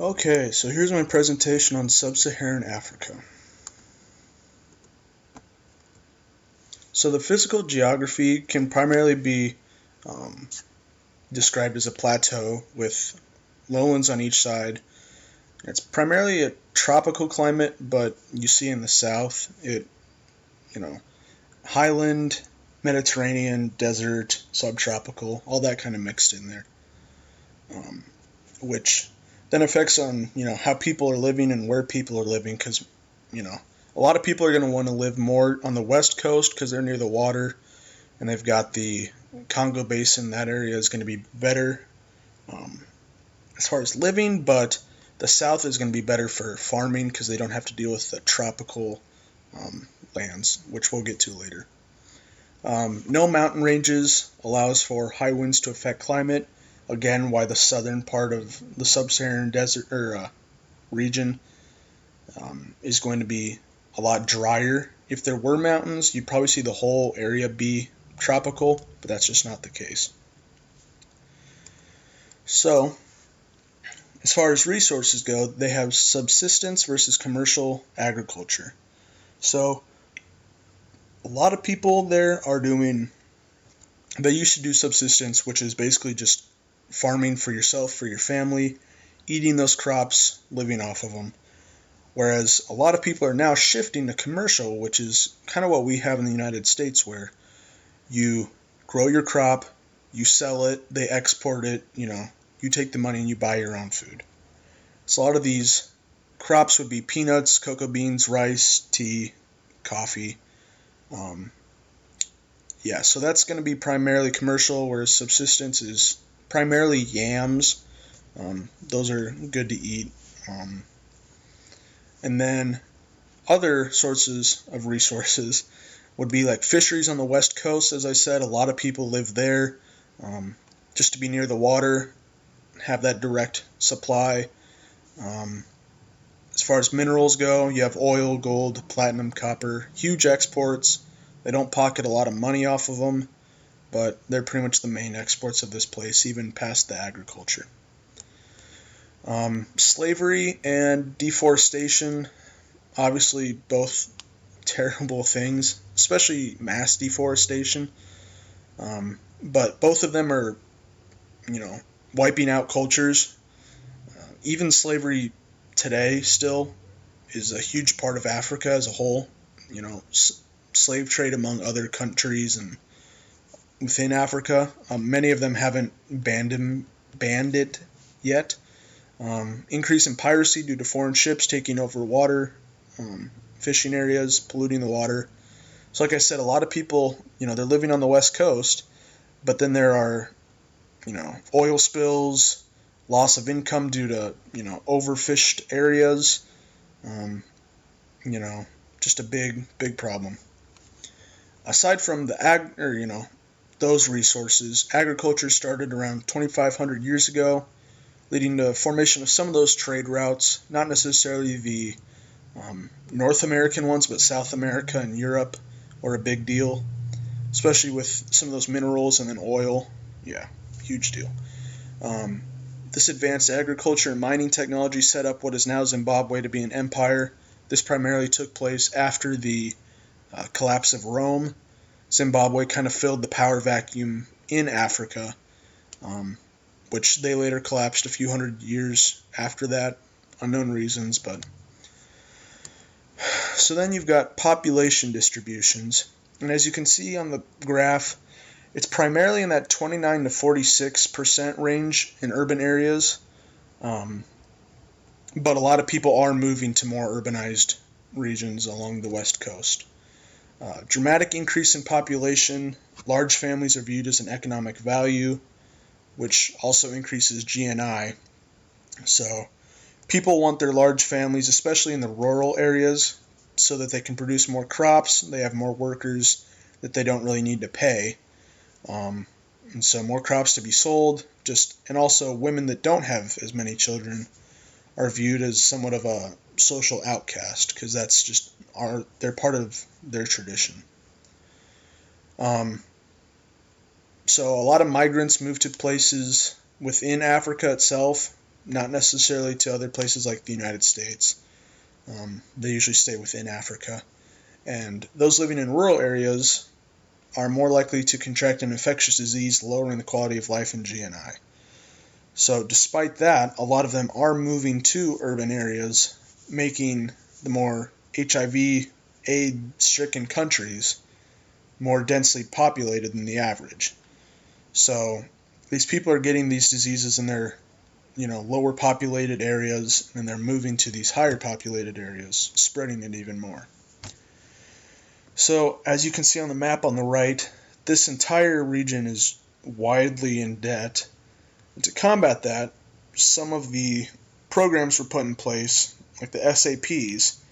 Okay, so here's my presentation on Sub-Saharan Africa. So the physical geography can primarily be um, described as a plateau with lowlands on each side. It's primarily a tropical climate, but you see in the south, you know, highland, Mediterranean, desert, subtropical, all that kind of mixed in there, um, which then affects on how people are living and where people are living because you know a lot of people are going to want to live more on the west coast because they're near the water and they've got the Congo Basin. That area is going to be better um, as far as living, but the south is going to be better for farming because they don't have to deal with the tropical um, lands, which we'll get to later. No mountain ranges allows for high winds to affect climate. Again, why the southern part of the sub-Saharan desert or region is going to be a lot drier. If there were mountains, you'd probably see the whole area be tropical, but that's just not the case. So, as far as resources go, they have subsistence versus commercial agriculture. So, a lot of people there are doing, they used to do subsistence, which is basically just farming for yourself, for your family, eating those crops, living off of them. Whereas a lot of people are now shifting to commercial, which is kind of what we have in the United States, where you grow your crop, you sell it, they export it, you take the money and you buy your own food. So a lot of these crops would be peanuts, cocoa beans, rice, tea, coffee. Um, yeah, so that's going to be primarily commercial, whereas subsistence is primarily yams. Those are good to eat. And then other sources of resources would be like fisheries on the west coast. As I said, a lot of people live there just to be near the water, have that direct supply. Um, as far as minerals go, you have oil, gold, platinum, copper, huge exports. They don't pocket a lot of money off of them, but they're pretty much the main exports of this place, even past the agriculture. Slavery and deforestation, obviously both terrible things, especially mass deforestation. But both of them are, you know, wiping out cultures. Even slavery today still is a huge part of Africa as a whole. Slave trade among other countries and within Africa. Many of them haven't banned it yet. Increase in piracy due to foreign ships taking over water, fishing areas, polluting the water. So like I said, a lot of people, they're living on the west coast, but then there are, oil spills, loss of income due to, overfished areas, um, just a big problem. Aside from those resources, agriculture started around 2,500 years ago, leading to formation of some of those trade routes, not necessarily the North American ones, but South America and Europe were a big deal, especially with some of those minerals and then oil. Yeah, huge deal. Um, this advanced agriculture and mining technology set up what is now Zimbabwe to be an empire. This primarily took place after the collapse of Rome. Zimbabwe kind of filled the power vacuum in Africa, which they later collapsed a few hundred years after that, unknown reasons. But so then you've got population distributions, and as you can see on the graph, it's primarily in that 29 to 46% range in urban areas, but a lot of people are moving to more urbanized regions along the west coast. Dramatic increase in population, large families are viewed as an economic value, which also increases GNI. So people want their large families, especially in the rural areas, so that they can produce more crops, they have more workers that they don't really need to pay. And so more crops to be sold, and also women that don't have as many children are viewed as somewhat of a social outcast because they're part of their tradition. So a lot of migrants move to places within Africa itself. not necessarily to other places like the United States. They usually stay within Africa. And those living in rural areas are more likely to contract an infectious disease, lowering the quality of life in GNI. So despite that, a lot of them are moving to urban areas, making the more HIV AIDS-stricken countries more densely populated than the average. So these people are getting these diseases in their lower populated areas, and they're moving to these higher populated areas, spreading it even more. So as you can see on the map on the right, this entire region is widely in debt. And to combat that, some of the programs were put in place, like the SAPs,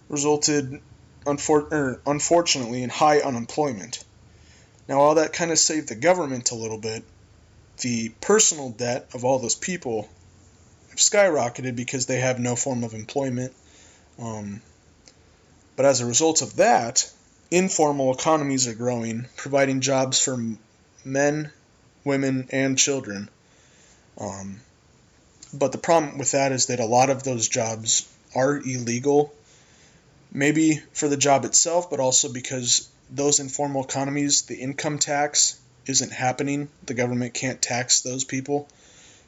resulted unfortunately in high unemployment. Now, while that kind of saved the government a little bit, the personal debt of all those people skyrocketed because they have no form of employment. But as a result of that, informal economies are growing, providing jobs for men, women, and children. But the problem with that is that a lot of those jobs are illegal, maybe for the job itself, but also because those informal economies, the income tax isn't happening. The government can't tax those people.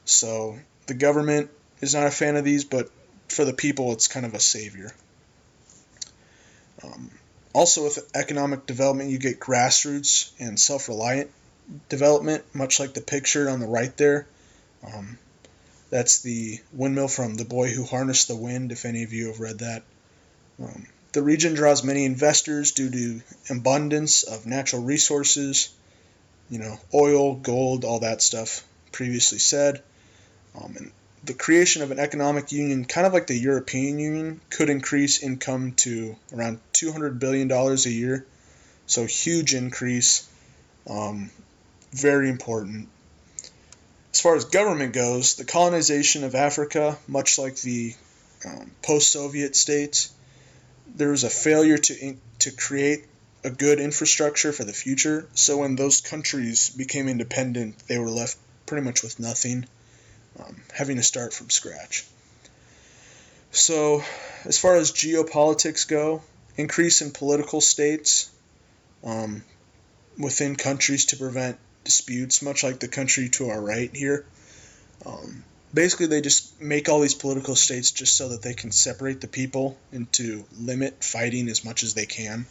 So the government is not a fan of these, but for the people, it's kind of a savior. Also, with economic development, you get grassroots and self-reliant development, much like the picture on the right there. That's the windmill from The Boy Who Harnessed the Wind, if any of you have read that. The region draws many investors due to abundance of natural resources, oil, gold, all that stuff previously said. And the creation of an economic union, kind of like the European Union, could increase income to around $200 billion a year. So huge increase, very important. As far as government goes, the colonization of Africa, much like the post-Soviet states, there was a failure to create a good infrastructure for the future. So when those countries became independent, they were left pretty much with nothing, having to start from scratch. So as far as geopolitics go, increase in political states within countries to prevent disputes, much like the country to our right here. Basically, they just make all these political states just so that they can separate the people and to limit fighting as much as they can.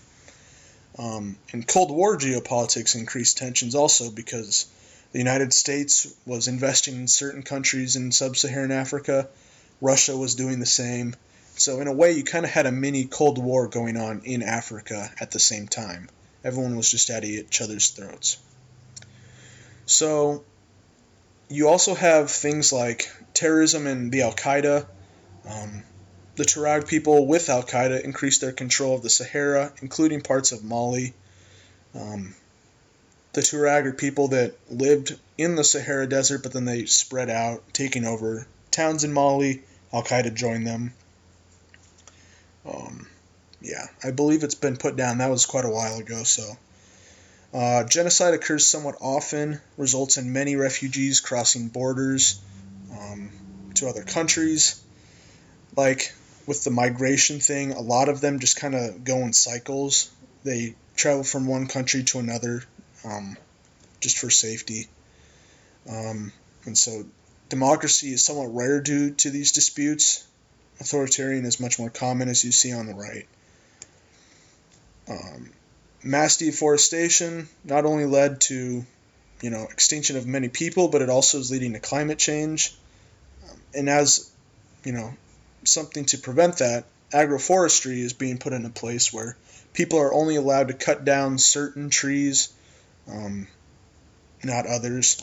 And Cold War geopolitics increased tensions also because the United States was investing in certain countries in Sub-Saharan Africa. Russia was doing the same. So in a way, you kind of had a mini Cold War going on in Africa at the same time. Everyone was just at each other's throats. So you also have things like terrorism and the Al-Qaeda. The Tuareg people with Al-Qaeda increased their control of the Sahara, including parts of Mali. The Tuareg are people that lived in the Sahara Desert, but then they spread out, taking over towns in Mali. Al-Qaeda joined them. I believe it's been put down. That was quite a while ago, so. Genocide occurs somewhat often, results in many refugees crossing borders to other countries. Like with the migration thing, a lot of them just kind of go in cycles. They travel from one country to another just for safety. And so democracy is somewhat rare due to these disputes. Authoritarian is much more common, as you see on the right. Mass deforestation not only led to, extinction of many people, but it also is leading to climate change. And as, something to prevent that, agroforestry is being put into place where people are only allowed to cut down certain trees, not others.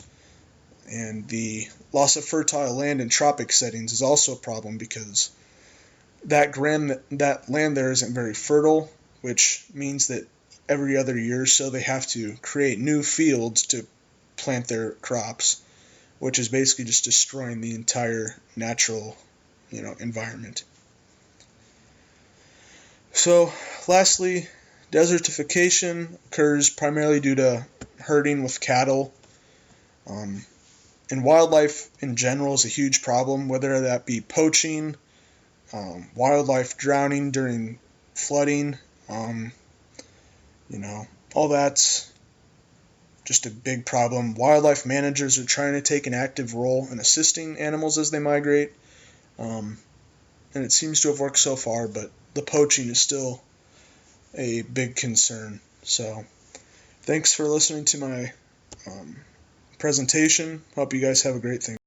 And the loss of fertile land in tropic settings is also a problem because that land there isn't very fertile, which means that every other year or so they have to create new fields to plant their crops, which is basically just destroying the entire natural, environment. So, lastly, desertification occurs primarily due to herding with cattle. And wildlife in general is a huge problem, whether that be poaching, wildlife drowning during flooding, all that's just a big problem. Wildlife managers are trying to take an active role in assisting animals as they migrate, and it seems to have worked so far, but the poaching is still a big concern. So, thanks for listening to my presentation. Hope you guys have a great thing.